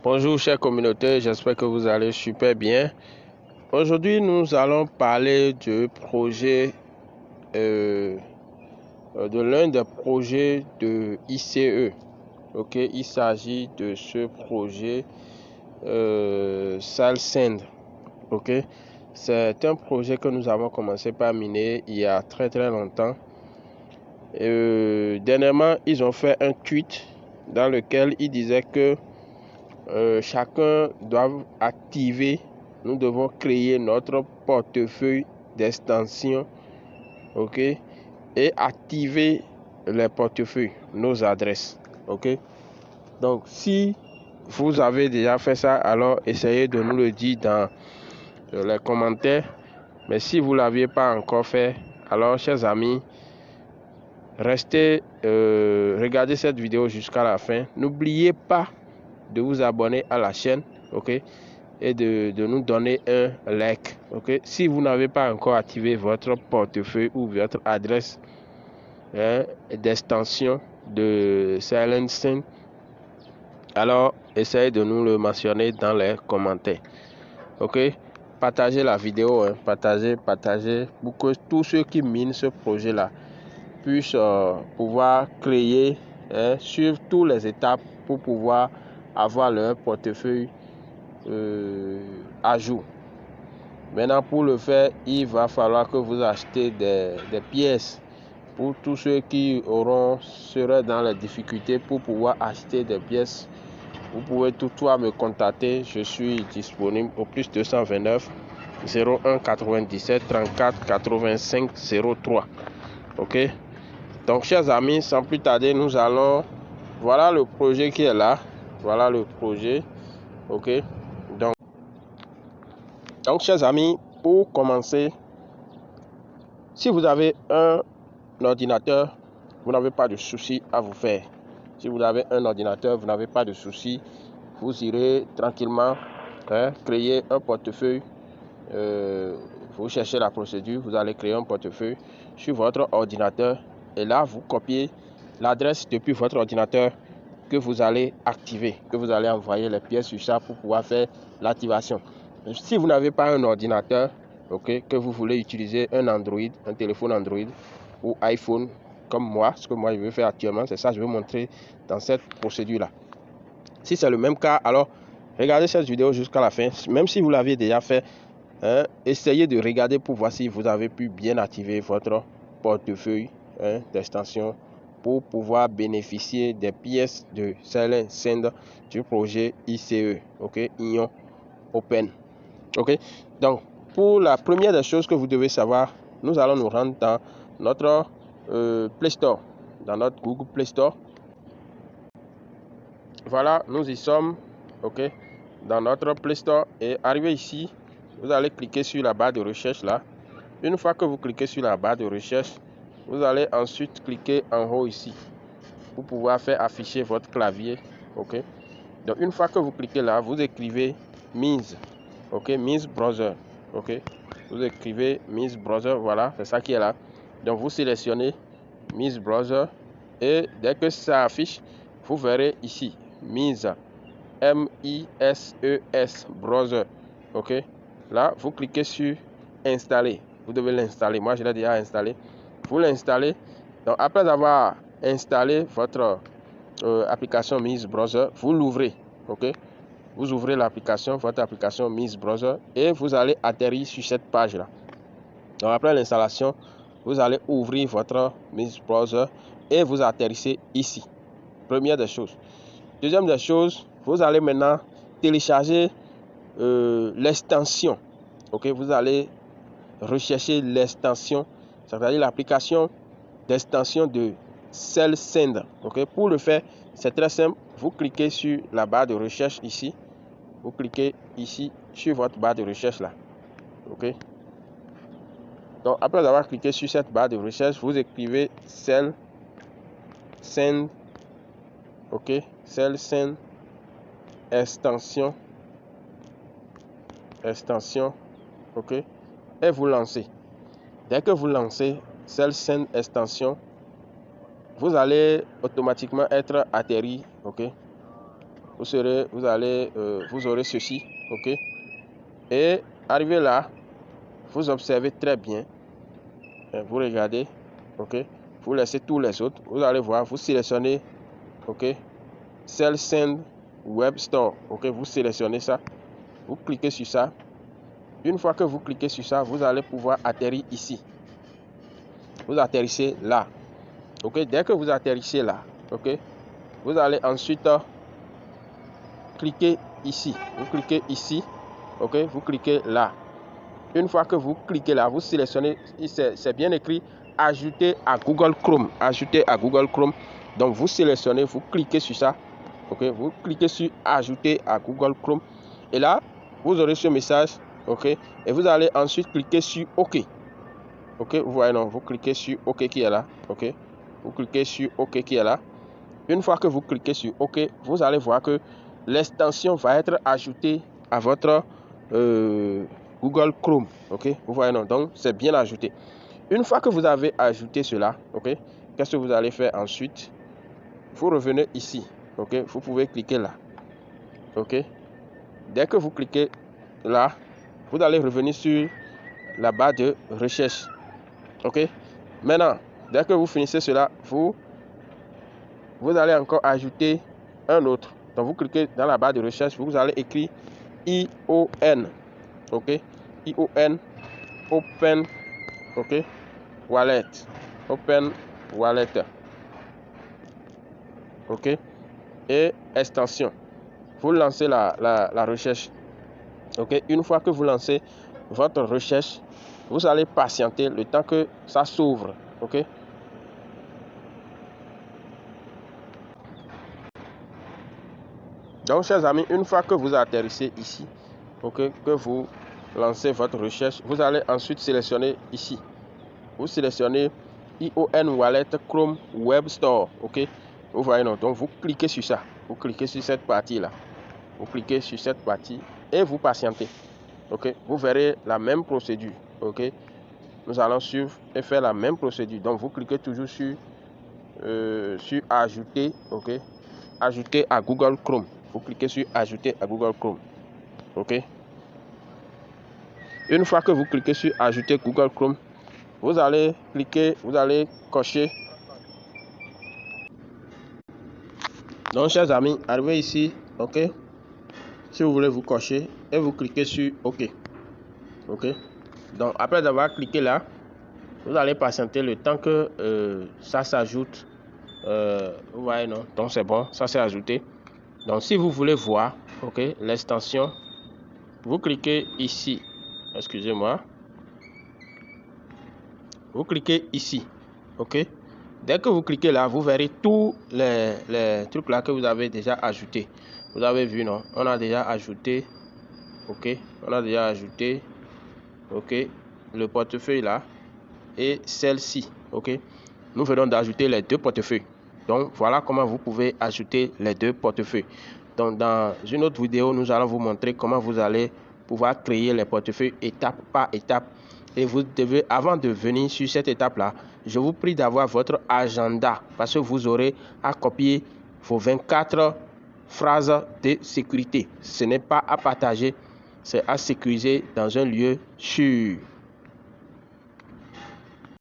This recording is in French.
Bonjour chers communautés, j'espère que vous allez super bien. Aujourd'hui nous allons parler du projet, de l'un des projets de ICE. Ok, il s'agit de ce projet SalSend. Ok, c'est un projet que nous avons commencé par miner il y a très longtemps. Dernièrement, ils ont fait un tweet dans lequel ils disaient que chacun doit activer, nous devons créer notre portefeuille d'extension, ok, et activer les portefeuilles, nos adresses, ok. Donc si vous avez déjà fait ça, alors essayez de nous le dire dans les commentaires. Mais si vous ne l'aviez pas encore fait, alors chers amis, restez, regardez cette vidéo jusqu'à la fin. N'oubliez pas de vous abonner à la chaîne, ok, et de nous donner un like, ok. Si vous n'avez pas encore activé votre portefeuille ou votre adresse d'extension de SalSend, alors essayez de nous le mentionner dans les commentaires, ok. Partagez la vidéo, partagez pour que tous ceux qui minent ce projet là puissent pouvoir créer, suivre toutes les étapes pour pouvoir avoir leur portefeuille à jour. Maintenant, pour le faire, il va falloir que vous achetez des pièces. Pour tous ceux qui seraient dans les difficultés pour pouvoir acheter des pièces, vous pouvez toutefois me contacter. Je suis disponible au plus 229 01 97 34 85 03. Ok. Donc, chers amis, sans plus tarder, nous allons. Voilà le projet qui est là. Voilà le projet. Ok. Donc, chers amis, pour commencer, si vous avez un ordinateur, vous n'avez pas de souci à vous faire. Si vous avez un ordinateur, vous n'avez pas de souci. Vous irez tranquillement créer un portefeuille. Vous cherchez la procédure, vous allez créer un portefeuille sur votre ordinateur. Et là, vous copiez l'adresse depuis votre ordinateur que vous allez activer, que vous allez envoyer les pièces sur ça pour pouvoir faire l'activation. Si vous n'avez pas un ordinateur, ok, que vous voulez utiliser un Android, un téléphone Android ou iPhone, comme moi, ce que moi je veux faire actuellement, c'est ça que je vais montrer dans cette procédure-là. Si c'est le même cas, alors regardez cette vidéo jusqu'à la fin. Même si vous l'avez déjà fait, essayez de regarder pour voir si vous avez pu bien activer votre portefeuille d'extension pour pouvoir bénéficier des pièces de SalSend du projet ICE, ok, Union Open. Ok, donc pour la première des choses que vous devez savoir, nous allons nous rendre dans notre Play Store, dans notre Google Play Store. Voilà, nous y sommes, ok, dans notre Play Store. Et arrivé ici, vous allez cliquer sur la barre de recherche là. Une fois que vous cliquez sur la barre de recherche, vous allez ensuite cliquer en haut ici pour pouvoir faire afficher votre clavier, ok. Donc une fois que vous cliquez là, vous écrivez Means, ok, Means Browser, ok. Vous écrivez Means Browser, voilà, c'est ça qui est là. Donc vous sélectionnez Means Browser et dès que ça affiche, vous verrez ici Means, M-I-S-E-S Browser, ok. Là, vous cliquez sur Installer. Vous devez l'installer. Moi, je l'ai déjà installé. Vous l'installez. Donc, après avoir installé votre application Means Browser, vous l'ouvrez. Ok. Vous ouvrez l'application, votre application Means Browser, et vous allez atterrir sur cette page-là. Donc, après l'installation, vous allez ouvrir votre Means Browser et vous atterrissez ici. Première des choses. Deuxième des choses, vous allez maintenant télécharger l'extension. Ok, vous allez rechercher l'extension, c'est-à-dire l'application d'extension de SalSend. Ok, pour le faire, c'est très simple. Vous cliquez sur la barre de recherche ici. Vous cliquez ici sur votre barre de recherche là. Ok. Donc après avoir cliqué sur cette barre de recherche, vous écrivez SalSend. Ok, SalSend extension. Ok, et vous lancez. Dès que vous lancez SalSend extension, vous allez automatiquement être atterri, ok, vous aurez ceci, ok. Et arrivé là, vous observez très bien, vous regardez, ok. Vous laissez tous les autres, vous allez voir, vous sélectionnez, ok. Cell Send Web Store, ok. Vous sélectionnez ça, vous cliquez sur ça. Une fois que vous cliquez sur ça, vous allez pouvoir atterrir ici. Vous atterrissez là, ok. Dès que vous atterrissez là, ok, vous allez ensuite cliquer ici. Vous cliquez ici, ok. Vous cliquez là. Une fois que vous cliquez là, vous sélectionnez, c'est bien écrit ajouter à Google Chrome. Ajouter à Google Chrome. Donc vous sélectionnez, vous cliquez sur ça, ok. Vous cliquez sur ajouter à Google Chrome. Et là, vous aurez ce message, ok. Et vous allez ensuite cliquer sur OK. Ok, vous voyez, non, vous cliquez sur OK qui est là, ok. Vous cliquez sur OK qui est là. Une fois que vous cliquez sur OK, vous allez voir que l'extension va être ajoutée à votre Google Chrome, ok. Vous voyez, non, donc c'est bien ajouté. Une fois que vous avez ajouté cela, ok, qu'est-ce que vous allez faire ensuite? Vous revenez ici, ok. Vous pouvez cliquer là, ok. Dès que vous cliquez là, vous allez revenir sur la barre de recherche, ok. Maintenant, dès que vous finissez cela, vous allez encore ajouter un autre. Donc vous cliquez dans la barre de recherche, vous allez écrire ION, ok. ION Open, ok, Wallet, Open Wallet, ok, et extension. Vous lancez la recherche, ok. Une fois que vous lancez votre recherche, vous allez patienter le temps que ça s'ouvre, ok. Donc, chers amis, une fois que vous atterrissez ici, ok, que vous lancez votre recherche, vous allez ensuite sélectionner ici. Vous sélectionnez ION Wallet Chrome Web Store, ok. Vous voyez, non, donc vous cliquez sur ça. Vous cliquez sur cette partie-là. Vous cliquez sur cette partie et vous patientez, ok. Vous verrez la même procédure, ok. Nous allons suivre et faire la même procédure. Donc, vous cliquez toujours sur ajouter, ok. Ajouter à Google Chrome. Vous cliquez sur ajouter à Google Chrome, ok. Une fois que vous cliquez sur ajouter Google Chrome, vous allez cliquer, vous allez cocher. Donc, chers amis, arrivez ici, ok. Si vous voulez vous cocher et vous cliquez sur OK, ok. Donc, après avoir cliqué là, vous allez patienter le temps que ça s'ajoute. Vous voyez, non? Donc, c'est bon, ça s'est ajouté. Donc, si vous voulez voir, ok, l'extension, vous cliquez ici. Excusez-moi. Vous cliquez ici, ok. Dès que vous cliquez là, vous verrez tous les trucs là que vous avez déjà ajoutés. Vous avez vu, non? On a déjà ajouté, ok. On a déjà ajouté, ok, le portefeuille là et celle-ci, ok. Nous venons d'ajouter les deux portefeuilles. Donc, voilà comment vous pouvez ajouter les deux portefeuilles. Donc, dans une autre vidéo, nous allons vous montrer comment vous allez pouvoir créer les portefeuilles étape par étape. Et vous devez, avant de venir sur cette étape-là, je vous prie d'avoir votre agenda parce que vous aurez à copier vos 24 phrases de sécurité. Ce n'est pas à partager, c'est à sécuriser dans un lieu sûr.